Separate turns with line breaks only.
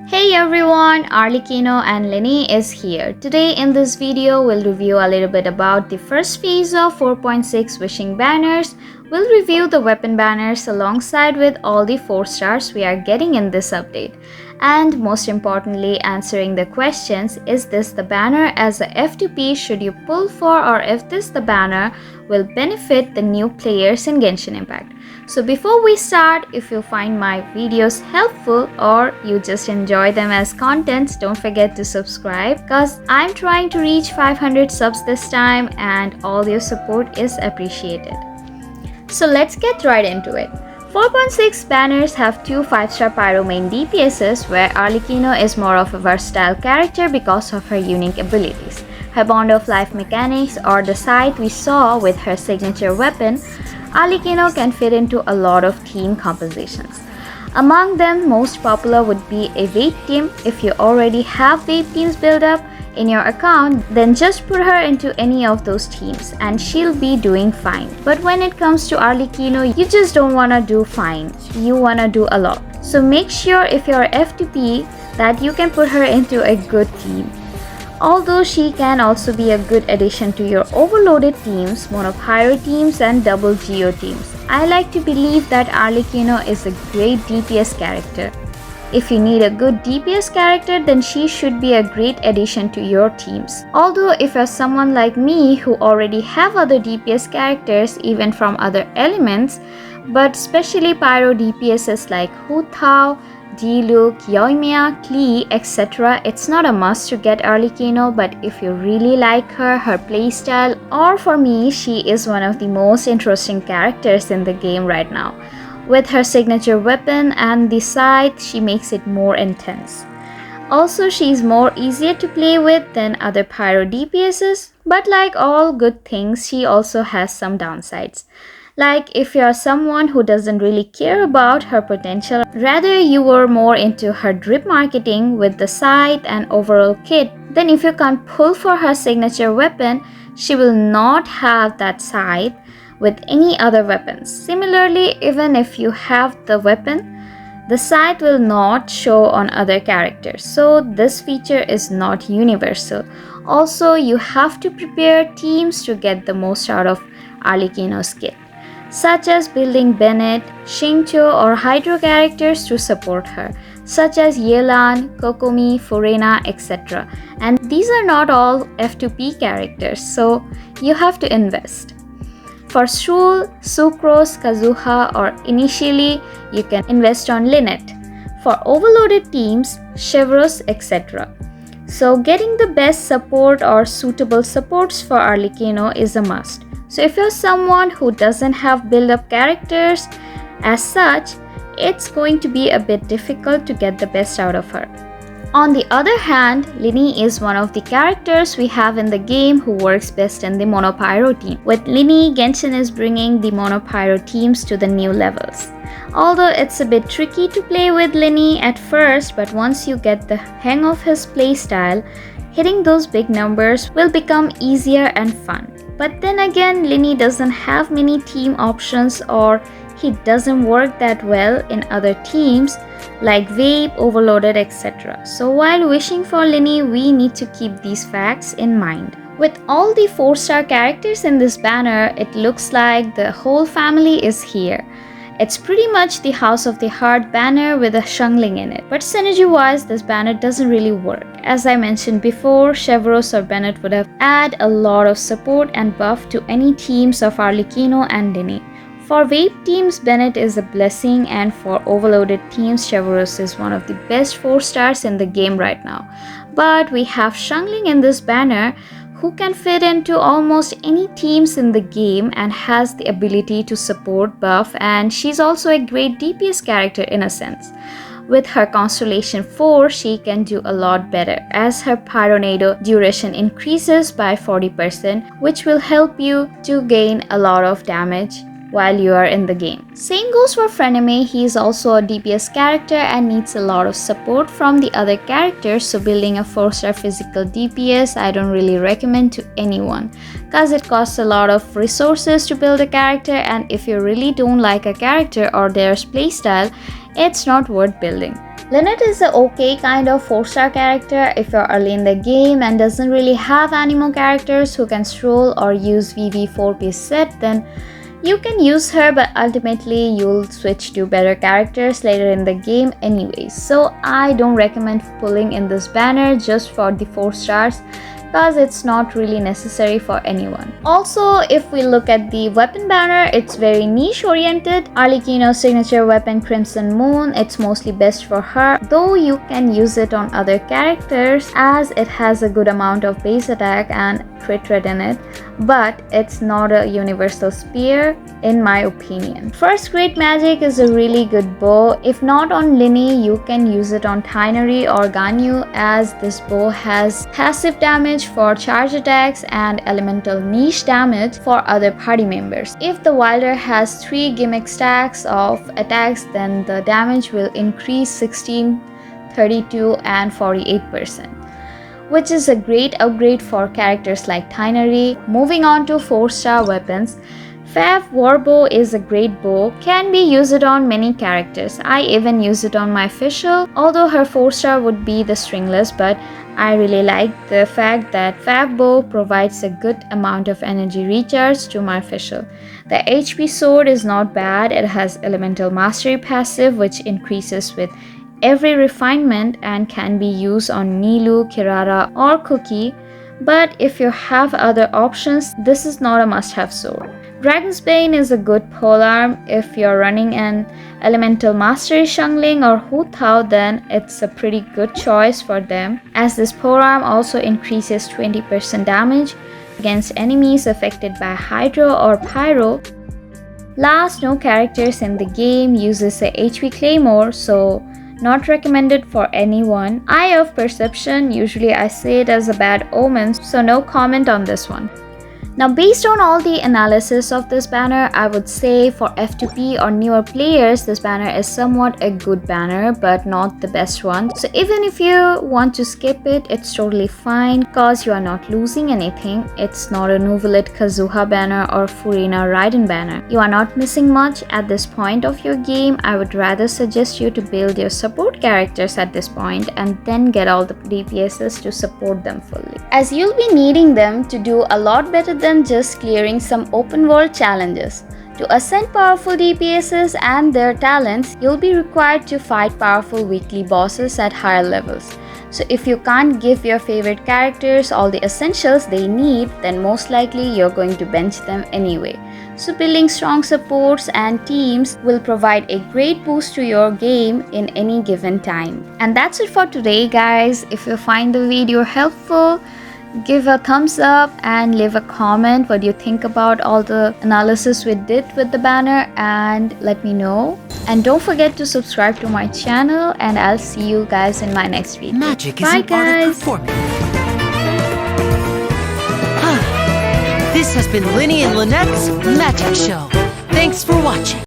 Hey everyone, Arlecchino and Lyney is here. Today in this video, we'll review a little bit about the first phase of 4.6 wishing banners. We'll review the weapon banners alongside with all the 4 stars we are getting in this update. And most importantly, answering the questions, is this the banner as a F2P should you pull for, or if this the banner will benefit the new players in Genshin Impact. So before we start, if you find my videos helpful or you just enjoy them as content, don't forget to subscribe because I'm trying to reach 500 subs this time and all your support is appreciated. So let's get right into it. 4.6 banners have 2 5-star pyro main DPSs where Arlecchino is more of a versatile character because of her unique abilities. Her bond of life mechanics or the scythe we saw with her signature weapon, Arlecchino can fit into a lot of team compositions. Among them, most popular would be a vape team. If you already have vape teams built up in your account, then just put her into any of those teams and she'll be doing fine. But when it comes to Arlecchino, you just don't wanna do fine, you wanna do a lot. So make sure if you're F2P that you can put her into a good team. Although she can also be a good addition to your overloaded teams, monopyro teams and double geo teams. I like to believe that Arlecchino is a great DPS character. If you need a good DPS character, then she should be a great addition to your teams. Although if you're someone like me who already have other DPS characters even from other elements, but especially pyro DPSs like Hu Tao, Diluc, Yoimiya, Klee, etc. It's not a must to get Arlecchino, but if you really like her playstyle, or for me, she is one of the most interesting characters in the game right now. With her signature weapon and the scythe, she makes it more intense. Also, she's more easier to play with than other pyro DPSs, but like all good things, she also has some downsides. Like if you're someone who doesn't really care about her potential, rather you were more into her drip marketing with the scythe and overall kit, then if you can't pull for her signature weapon, she will not have that scythe with any other weapons. Similarly, even if you have the weapon, the scythe will not show on other characters. So this feature is not universal. Also, you have to prepare teams to get the most out of Arlecchino's kit, such as building Bennett, Xingqiu or Hydro characters to support her, such as Yelan, Kokomi, Furena, etc. And these are not all F2P characters, so you have to invest. For Shul, Sucrose, Kazuha or initially you can invest on Lyney. For overloaded teams, Chevros, etc. So getting the best support or suitable supports for Arlecchino is a must. So if you're someone who doesn't have build-up characters as such, it's going to be a bit difficult to get the best out of her. On the other hand, Lyney is one of the characters we have in the game who works best in the monopyro team. With Lyney, Genshin is bringing the monopyro teams to the new levels. Although it's a bit tricky to play with Lyney at first, but once you get the hang of his playstyle, hitting those big numbers will become easier and fun. But then again, Lyney doesn't have many team options or he doesn't work that well in other teams like Vape, Overloaded, etc. So while wishing for Lyney, we need to keep these facts in mind. With all the 4-star characters in this banner, it looks like the whole family is here. It's pretty much the House of the Heart banner with a Xiangling in it. But synergy-wise, this banner doesn't really work. As I mentioned before, Chevros or Bennett would have add a lot of support and buff to any teams of Arlecchino and Lyney. For vape teams, Bennett is a blessing, and for overloaded teams, Chevros is one of the best 4 stars in the game right now. But we have Xiangling in this banner who can fit into almost any teams in the game and has the ability to support buff, and she's also a great DPS character in a sense. With her Constellation 4, she can do a lot better as her Pyronado duration increases by 40%, which will help you to gain a lot of damage while you are in the game. Same goes for Frenemy. He is also a DPS character and needs a lot of support from the other characters, so building a 4-star physical DPS I don't really recommend to anyone because it costs a lot of resources to build a character, and if you really don't like a character or their playstyle, it's not worth building. Lyney is a okay kind of 4-star character if you're early in the game and doesn't really have animo characters who can stroll or use VV 4-piece set, then you can use her, but ultimately you'll switch to better characters later in the game anyways. So I don't recommend pulling in this banner just for the 4 stars, because it's not really necessary for anyone. Also, if we look at the weapon banner, it's very niche oriented. Arlecchino's signature weapon Crimson Moon, it's mostly best for her, though you can use it on other characters as it has a good amount of base attack and crit rate in it, but it's not a universal spear in my opinion. First Great Magic is a really good bow. If not on Lyney, you can use it on Tinary or Ganyu, as this bow has passive damage for charge attacks and elemental niche damage for other party members. If the wielder has 3 gimmick stacks of attacks, then the damage will increase 16, 32 and 48%. Which is a great upgrade for characters like Tinary. Moving on to 4-star weapons, Fav Warbow is a great bow, can be used on many characters. I even use it on my Fischl, although her 4-star would be the stringless, but I really like the fact that Fav Bow provides a good amount of energy recharge to my Fischl. The HP sword is not bad, it has elemental mastery passive which increases with every refinement and can be used on Nilu, Kirara or Cookie, but if you have other options, this is not a must-have sword. Dragon's Bane is a good polearm. If you're running an elemental mastery Xiangling or Hu Tao, then it's a pretty good choice for them, as this polearm also increases 20% damage against enemies affected by Hydro or Pyro. Last, no characters in the game uses a HP Claymore, so not recommended for anyone. Eye of Perception, usually I say it as a bad omen, so no comment on this one. Now, based on all the analysis of this banner, I would say for F2P or newer players, this banner is somewhat a good banner, but not the best one. So even if you want to skip it, it's totally fine because you are not losing anything. It's not a Nuvolit Kazuha banner or Furina Raiden banner. You are not missing much at this point of your game. I would rather suggest you to build your support characters at this point and then get all the DPSs to support them fully, as you'll be needing them to do a lot better than just clearing some open world challenges. To ascend powerful DPSs and their talents, you'll be required to fight powerful weekly bosses at higher levels. So if you can't give your favorite characters all the essentials they need, then most likely you're going to bench them anyway. So building strong supports and teams will provide a great boost to your game in any given time. And that's it for today, guys. If you find the video helpful, give a thumbs up and leave a comment what you think about all the analysis we did with the banner, and let me know. And don't forget to subscribe to my channel, and I'll see you guys in my next video.
Magic
Bye,
is an art of
guys.
performing. This has been Lyney and Lynette's Magic Show. Thanks for watching.